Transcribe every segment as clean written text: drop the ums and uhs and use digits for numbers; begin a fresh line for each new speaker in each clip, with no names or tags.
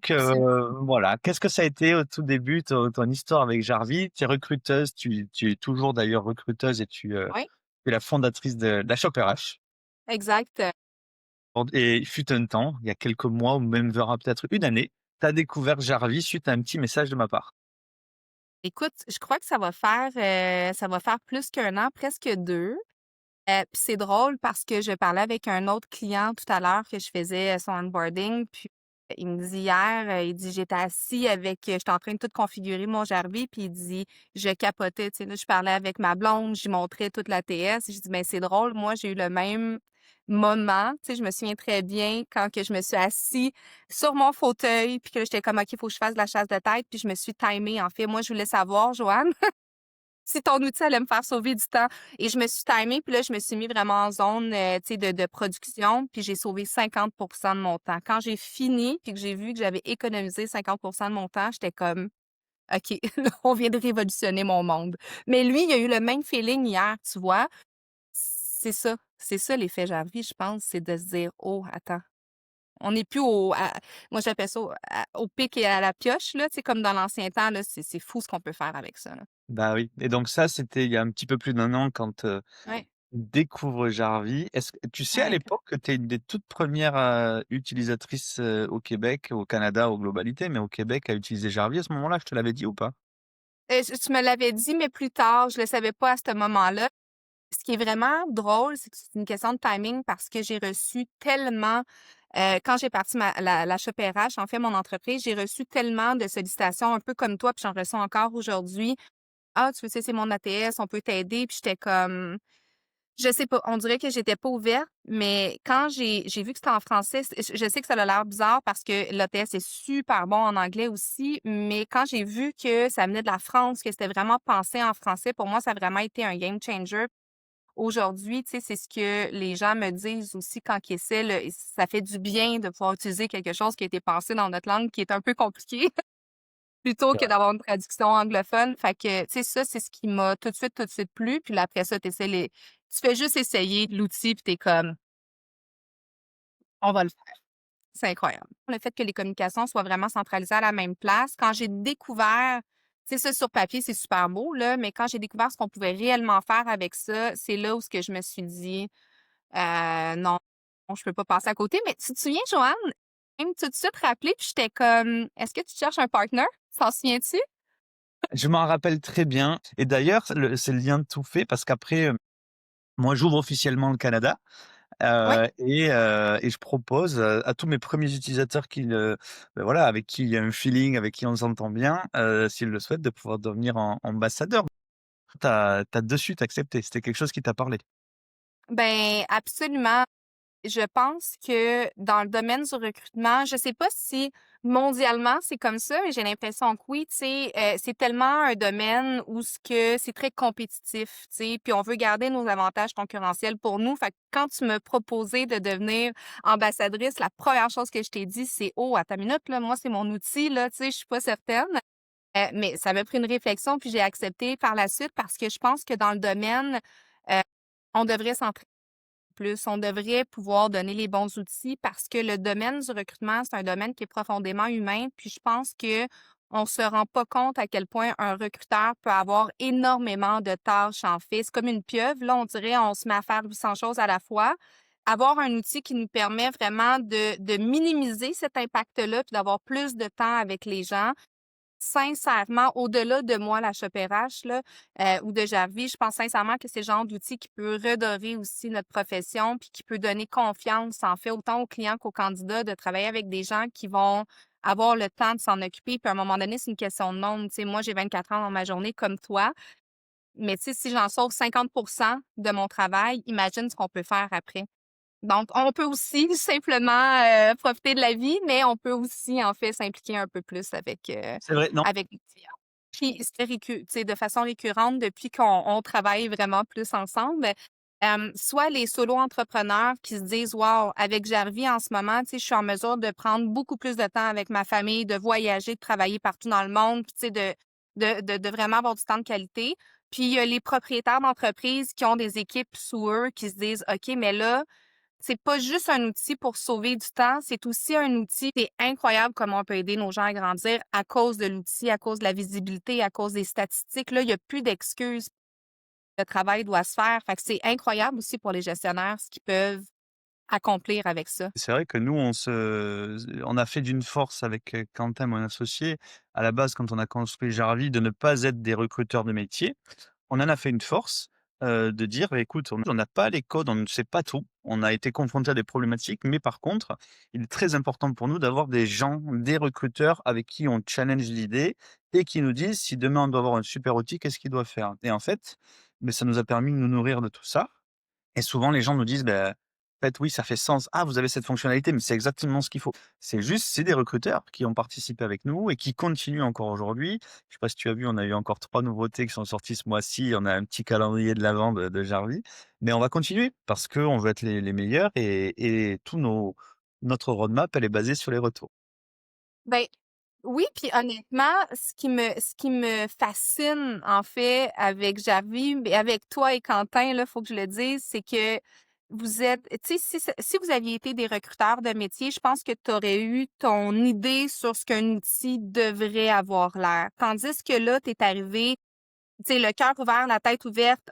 Donc,
Absolument.
voilà. Qu'est-ce que ça a été au tout début, ton histoire avec Jarvis? Tu es recruteuse, tu es toujours d'ailleurs recruteuse et
Oui,
tu es la fondatrice de la Shop RH.
exact.
Et il fut un temps, il y a quelques mois ou même vers peut-être une année, tu as découvert Jarvis suite à un petit message de ma part.
Écoute, je crois que ça va faire plus qu'1 an, presque 2. Puis c'est drôle parce que je parlais avec un autre client tout à l'heure que je faisais son onboarding, puis il me dit hier, il dit: «J'étais assis avec, j'étais en train de tout configurer mon Jarvis», puis il dit: «Je capotais», tu sais, là, je parlais avec ma blonde, j'y montrais toute l'ATS. Je dis: «Ben, c'est drôle, moi, j'ai eu le même moment». Tu sais, je me souviens très bien quand que je me suis assis sur mon fauteuil, puis que j'étais comme: «OK, il faut que je fasse de la chasse de tête», puis je me suis timée. En fait, moi, je voulais savoir, Joanne, si ton outil allait me faire sauver du temps et je me suis timée, puis là, je me suis mis vraiment en zone, tu sais, de production, puis j'ai sauvé 50 de mon temps. Quand j'ai fini, puis que j'ai vu que j'avais économisé 50 de mon temps, j'étais comme: «OK, là, on vient de révolutionner mon monde». Mais lui, il a eu le même feeling hier, tu vois? C'est ça l'effet Jarvis, je pense, c'est de se dire: «Oh, attends, on n'est plus moi j'appelle ça au pic et à la pioche, là, tu sais, comme dans l'ancien temps, là, c'est fou ce qu'on peut faire avec ça, là».
Bah oui, et donc ça, c'était il y a un petit peu plus d'un an quand,
Ouais,
tu découvres Jarvis. Est-ce que tu sais à
ouais.
l'époque que tu es une des toutes premières, utilisatrices, au Québec, au Canada, aux globalités, mais au Québec à utiliser Jarvis à ce moment-là? Je te l'avais dit ou pas?
Je tu me l'avais dit, mais plus tard, je le savais pas à ce moment-là. Ce qui est vraiment drôle, c'est que c'est une question de timing parce que j'ai reçu tellement, quand j'ai parti la Shop RH, en fait, mon entreprise, j'ai reçu tellement de sollicitations un peu comme toi, puis j'en reçois encore aujourd'hui. «Ah, tu veux c'est mon ATS, on peut t'aider», puis j'étais comme je sais pas, on dirait que j'étais pas ouverte, mais quand j'ai vu que c'était en français, je sais que ça a l'air bizarre parce que l'ATS est super bon en anglais aussi, mais quand j'ai vu que ça venait de la France, que c'était vraiment pensé en français, pour moi, ça a vraiment été un game changer. Aujourd'hui, tu sais, c'est ce que les gens me disent aussi quand ils essaient, ça fait du bien de pouvoir utiliser quelque chose qui a été pensé dans notre langue, qui est un peu compliqué, plutôt
C'est
que
vrai.
d'avoir une traduction anglophone. Fait que, tu sais, ça, c'est ce qui m'a tout de suite plu. Puis là, après ça, tu fais juste essayer l'outil, puis t'es comme, on va le faire. C'est incroyable. Le fait que les communications soient vraiment centralisées à la même place, quand j'ai découvert, tu sais, ça sur papier, c'est super beau, là, mais quand j'ai découvert ce qu'on pouvait réellement faire avec ça, c'est là où ce que je me suis dit, non, je peux pas passer à côté. Mais tu te souviens, Joanne, même tout de suite rappelé, puis j'étais comme, est-ce que tu cherches un partner? T'en souviens-tu?
Je m'en rappelle très bien, et d'ailleurs, c'est le lien de tout fait parce qu'après, moi, j'ouvre officiellement le Canada,
Oui.
et je propose, à tous mes premiers utilisateurs voilà, avec qui il y a un feeling, avec qui on s'entend bien, s'ils le souhaitent, de pouvoir devenir ambassadeur. Tu as de suite accepté, c'était quelque chose qui t'a parlé?
Ben, absolument. Je pense que dans le domaine du recrutement, je sais pas si mondialement c'est comme ça, mais j'ai l'impression que oui, tu sais, c'est tellement un domaine où ce que c'est très compétitif, tu sais, puis on veut garder nos avantages concurrentiels pour nous. Fait que quand tu me proposais de devenir ambassadrice, la première chose que je t'ai dit, c'est: «Oh, à ta minute, là, moi, c'est mon outil, là, tu sais, je suis pas certaine». Mais ça m'a pris une réflexion, puis j'ai accepté par la suite parce que je pense que dans le domaine, heu, on devrait s'entraider plus. On devrait pouvoir donner les bons outils parce que le domaine du recrutement, c'est un domaine qui est profondément humain. Puis je pense que on se rend pas compte à quel point un recruteur peut avoir énormément de tâches en fait. C'est comme une pieuvre, là, on dirait, on se met à faire 800 choses à la fois. Avoir un outil qui nous permet vraiment de minimiser cet impact-là, puis d'avoir plus de temps avec les gens. Sincèrement, au-delà de moi, la Shop RH là, ou de Jarvis, je pense sincèrement que c'est le genre d'outil qui peut redorer aussi notre profession, puis qui peut donner confiance, en fait, autant aux clients qu'aux candidats, de travailler avec des gens qui vont avoir le temps de s'en occuper. Puis à un moment donné, c'est une question de nombre. Tu sais, moi, j'ai 24 ans dans ma journée comme toi, mais tu sais, si j'en sauve 50 de mon travail, imagine ce qu'on peut faire après. Donc, on peut aussi simplement, profiter de la vie, mais on peut aussi, en fait, s'impliquer un peu plus
C'est vrai, non,
avec les clients. Puis, c'est tu sais, de façon récurrente depuis qu'on travaille vraiment plus ensemble, soit les solo-entrepreneurs qui se disent: «Wow, avec Jarvis en ce moment, tu sais, je suis en mesure de prendre beaucoup plus de temps avec ma famille, de voyager, de travailler partout dans le monde, puis tu sais, de vraiment avoir du temps de qualité». Puis, il y a les propriétaires d'entreprises qui ont des équipes sous eux qui se disent: «OK, mais là, C'est pas juste un outil pour sauver du temps, c'est aussi un outil c'est incroyable comment on peut aider nos gens à grandir à cause de l'outil, à cause de la visibilité, à cause des statistiques. Là, il y a plus d'excuses. Le travail doit se faire. Fait que c'est incroyable aussi pour les gestionnaires ce qu'ils peuvent accomplir avec ça.
C'est vrai que nous, on a fait d'une force avec, Quentin, mon associé, à la base, quand on a construit Jarvis, de ne pas être des recruteurs de métier. On en a fait une force, de dire: «Bah, écoute, on n'a pas les codes, on ne sait pas tout. On a été confrontés à des problématiques, mais par contre, il est très important pour nous d'avoir des gens, des recruteurs avec qui on challenge l'idée et qui nous disent si demain on doit avoir un super outil, qu'est-ce qu'il doit faire?» Et en fait, beh, ça nous a permis de nous nourrir de tout ça et souvent les gens nous disent: «Bah, en fait, oui, ça fait sens. Ah, vous avez cette fonctionnalité, mais c'est exactement ce qu'il faut». C'est juste, c'est des recruteurs qui ont participé avec nous et qui continuent encore aujourd'hui. Je sais pas si tu as vu, on a eu encore 3 nouveautés qui sont sorties ce mois-ci. On a un petit calendrier de l'avent de Jarvis, mais on va continuer parce qu'on veut être les meilleurs et tous nos notre roadmap, elle est basée sur les retours.
Ben oui, puis honnêtement, ce qui me fascine, en fait, avec Jarvis, mais avec toi et Quentin, là, faut que je le dise, c'est que vous êtes tu sais, si vous aviez été des recruteurs de métier, je pense que tu aurais eu ton idée sur ce qu'un outil devrait avoir l'air. Tandis que là, tu es arrivé, tu sais, le cœur ouvert, la tête ouverte.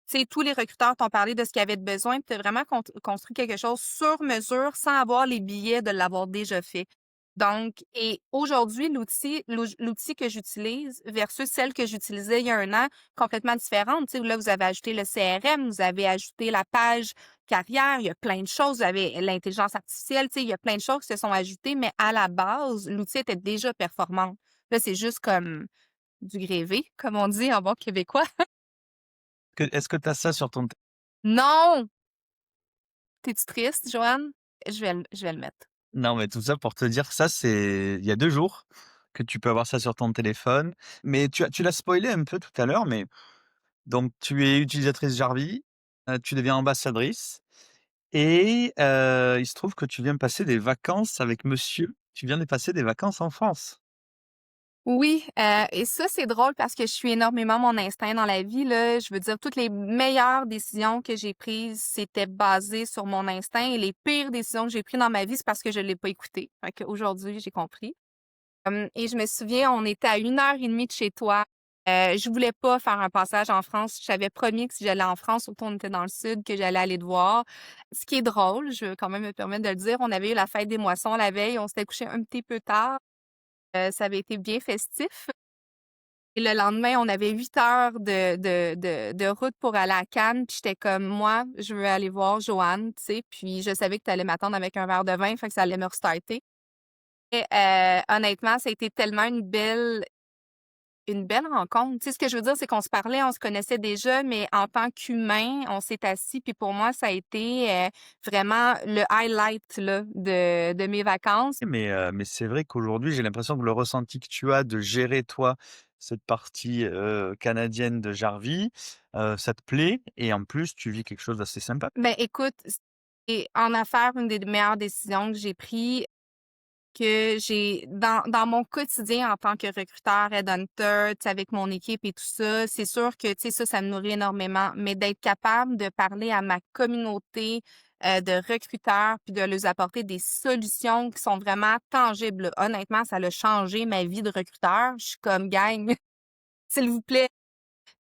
Tu sais, tous les recruteurs t'ont parlé de ce qu'ils avaient de besoin, puis tu as vraiment construit quelque chose sur mesure sans avoir les billets de l'avoir déjà fait. Donc et aujourd'hui, l'outil que j'utilise versus celle que j'utilisais il y a un an, complètement différente. Tu sais, là, vous avez ajouté le CRM, vous avez ajouté la page carrière, il y a plein de choses, vous avez l'intelligence artificielle, tu sais, il y a plein de choses qui se sont ajoutées, mais à la base, l'outil était déjà performant. Là, c'est juste comme du grévé, comme on dit en bon québécois.
Est-ce que tu as ça sur ton
Non! T'es-tu triste, Joanne? Je vais le mettre.
Non, mais tout ça pour te dire que ça, c'est il y a 2 jours que tu peux avoir ça sur ton téléphone. Mais tu l'as spoilé un peu tout à l'heure, mais donc tu es utilisatrice Jarvis, tu deviens ambassadrice et il se trouve que tu viens passer des vacances avec monsieur. Tu viens de passer des vacances en France.
Oui, et ça, c'est drôle parce que je suis énormément mon instinct dans la vie, là. Je veux dire, toutes les meilleures décisions que j'ai prises, c'était basé sur mon instinct et les pires décisions que j'ai prises dans ma vie, c'est parce que je l'ai pas écouté. Fait qu'aujourd'hui, j'ai compris. Et je me souviens, on était à 1 heure et demie de chez toi. Je voulais pas faire un passage en France. Je t'avais promis que si j'allais en France, surtout on était dans le sud, que j'allais aller te voir. Ce qui est drôle, je veux quand même me permettre de le dire, on avait eu la fête des moissons la veille, on s'était couché un petit peu tard. Ça avait été bien festif et le lendemain, on avait 8 heures de route pour aller à Cannes, puis j'étais comme: «Moi, je veux aller voir Joanne», tu sais? Puis je savais que tu allais m'attendre avec un verre de vin, fait que ça allait me restarter et honnêtement, ça a été tellement une belle rencontre. Tu sais, ce que je veux dire, c'est qu'on se parlait, on se connaissait déjà, mais en tant qu'humain, on s'est assis, puis pour moi, ça a été, vraiment le highlight, là, de mes vacances.
Mais c'est vrai qu'aujourd'hui, j'ai l'impression que le ressenti que tu as de gérer, toi, cette partie, canadienne de Jarvis, ça te plaît et en plus, tu vis quelque chose d'assez sympa.
Ben, écoute, c'est en affaires une des meilleures décisions que j'ai prises, que j'ai dans mon quotidien en tant que recruteur, headhunter, tu sais, avec mon équipe et tout ça, c'est sûr que, tu sais, ça me nourrit énormément, mais d'être capable de parler à ma communauté, de recruteurs, puis de leur apporter des solutions qui sont vraiment tangibles. Honnêtement, ça a changé ma vie de recruteur. Je suis comme: «Gang, s'il vous plaît».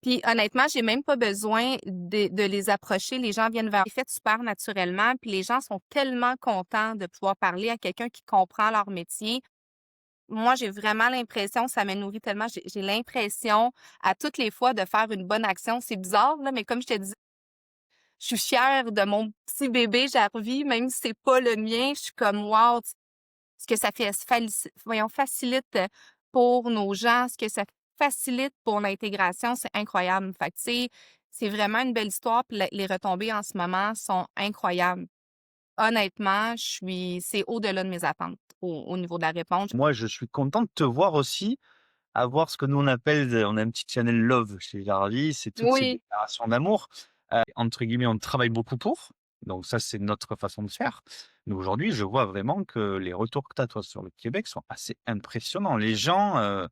Puis honnêtement, j'ai même pas besoin de les approcher. Les gens viennent vers fait super naturellement, puis les gens sont tellement contents de pouvoir parler à quelqu'un qui comprend leur métier. Moi, j'ai vraiment l'impression, ça me nourrit tellement, j'ai l'impression à toutes les fois de faire une bonne action. C'est bizarre, là, mais comme je te dis, je suis fière de mon petit bébé Jarvis, même si c'est pas le mien. Je suis comme wow, ce que ça fait facilite pour nos gens, ce que ça facilite pour l'intégration, c'est incroyable. Fait que, tu sais, c'est vraiment une belle histoire, puis les retombées en ce moment sont incroyables. Honnêtement, c'est au-delà de mes attentes au niveau de la réponse.
Moi, je suis content de te voir aussi avoir ce que nous on appelle, on a un petit channel love chez Jarvis, c'est toutes ces
Oui.
déclarations d'amour, entre guillemets, «on travaille beaucoup pour», donc ça, c'est notre façon de faire. Mais aujourd'hui, je vois vraiment que les retours que tu as, toi, sur le Québec sont assez impressionnants. Les gens,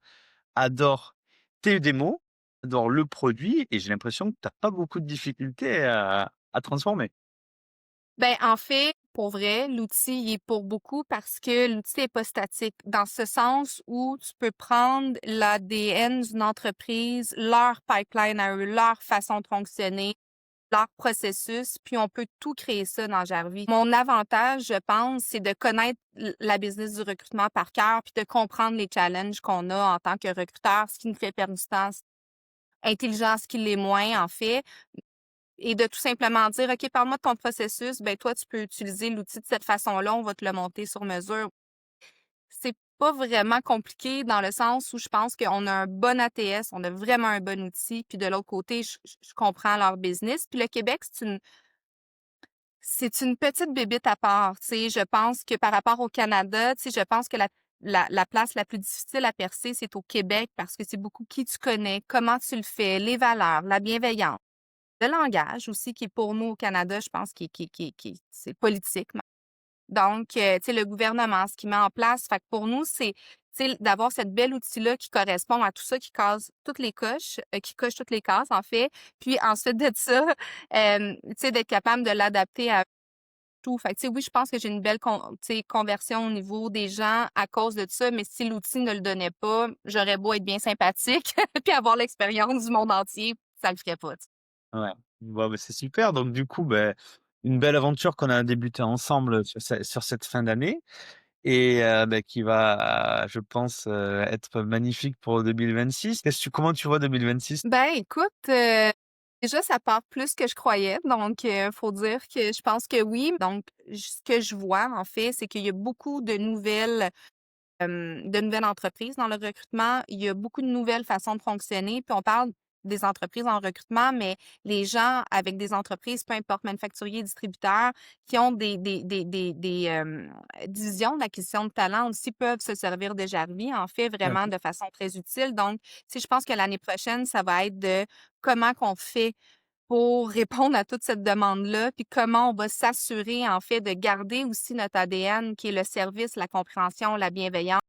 adorent tes démos, adorent le produit et j'ai l'impression que tu as pas beaucoup de difficultés à transformer.
Ben, en fait, pour vrai, l'outil, il est pour beaucoup parce que l'outil est pas statique, dans ce sens où tu peux prendre l'ADN d'une entreprise, leur pipeline à eux, leur façon de fonctionner, leur processus, puis on peut tout créer ça dans Jarvis. Mon avantage, je pense, c'est de connaître la business du recrutement par cœur, puis de comprendre les challenges qu'on a en tant que recruteur, ce qui nous fait perdre du temps, intelligent, ce qui l'est moins, en fait. Et de tout simplement dire: «OK, parle-moi de ton processus. Ben toi, tu peux utiliser l'outil de cette façon-là, on va te le monter sur mesure». C'est pas vraiment compliqué dans le sens où je pense qu'on a un bon ATS, on a vraiment un bon outil, puis de l'autre côté, je comprends leur business. Puis le Québec, c'est une petite bébite à part, tu sais. Je pense que par rapport au Canada, tu sais, je pense que la place la plus difficile à percer, c'est au Québec parce que c'est beaucoup qui tu connais, comment tu le fais, les valeurs, la bienveillance. Le langage aussi qui est pour nous au Canada, je pense qui c'est politique. Donc, tu sais, le gouvernement, ce qu'il met en place, fait que pour nous, c'est, tu sais, d'avoir cette belle outil-là qui correspond à tout ça, qui case toutes les coches, qui coche toutes les cases, en fait. Puis ensuite de ça, tu sais, d'être capable de l'adapter à tout. Fait que, tu sais, oui, je pense que j'ai une belle tu sais, conversion au niveau des gens à cause de ça, mais si l'outil ne le donnait pas, j'aurais beau être bien sympathique puis avoir l'expérience du monde entier, ça le ferait pas, tu sais.
Ouais. Bon, bah, c'est super. Donc du coup, beh, une belle aventure qu'on a débutée ensemble sur cette fin d'année et bah, qui va, je pense, être magnifique pour 2026. Comment tu vois 2026?
Ben, écoute, déjà, ça part plus que je croyais, donc faut dire que je pense que oui. Donc ce que je vois, en fait, c'est qu'il y a beaucoup de nouvelles entreprises dans le recrutement. Il y a beaucoup de nouvelles façons de fonctionner. Puis on parle des entreprises en recrutement, mais les gens avec des entreprises, peu importe, manufacturiers, distributeurs, qui ont des divisions d'acquisition de talent aussi peuvent se servir de Jarvis, en fait, vraiment
OK.
de façon très utile. Donc, si je pense que l'année prochaine, ça va être de comment qu'on fait pour répondre à toute cette demande-là, puis comment on va s'assurer, en fait, de garder aussi notre ADN qui est le service, la compréhension, la bienveillance.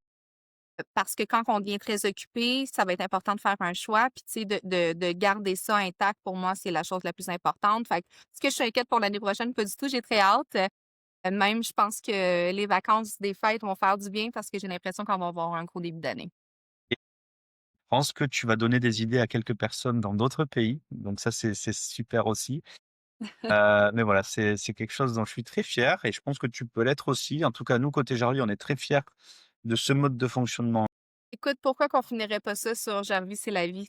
Parce que quand on devient très occupé, ça va être important de faire un choix, puis tu sais, de garder ça intact, pour moi, c'est la chose la plus importante. Fait que, est-ce que je suis inquiète pour l'année prochaine? Pas du tout, j'ai très hâte. Même, je pense que les vacances des fêtes vont faire du bien parce que j'ai l'impression qu'on va avoir un gros début d'année.
Et je pense que tu vas donner des idées à quelques personnes dans d'autres pays, donc ça, c'est super aussi. Mais voilà, c'est quelque chose dont je suis très fier et je pense que tu peux l'être aussi. En tout cas, nous, côté Jarly, on est très fiers de ce mode de fonctionnement.
Écoute, pourquoi qu'on finirait pas ça sur Jarvis, c'est la vie?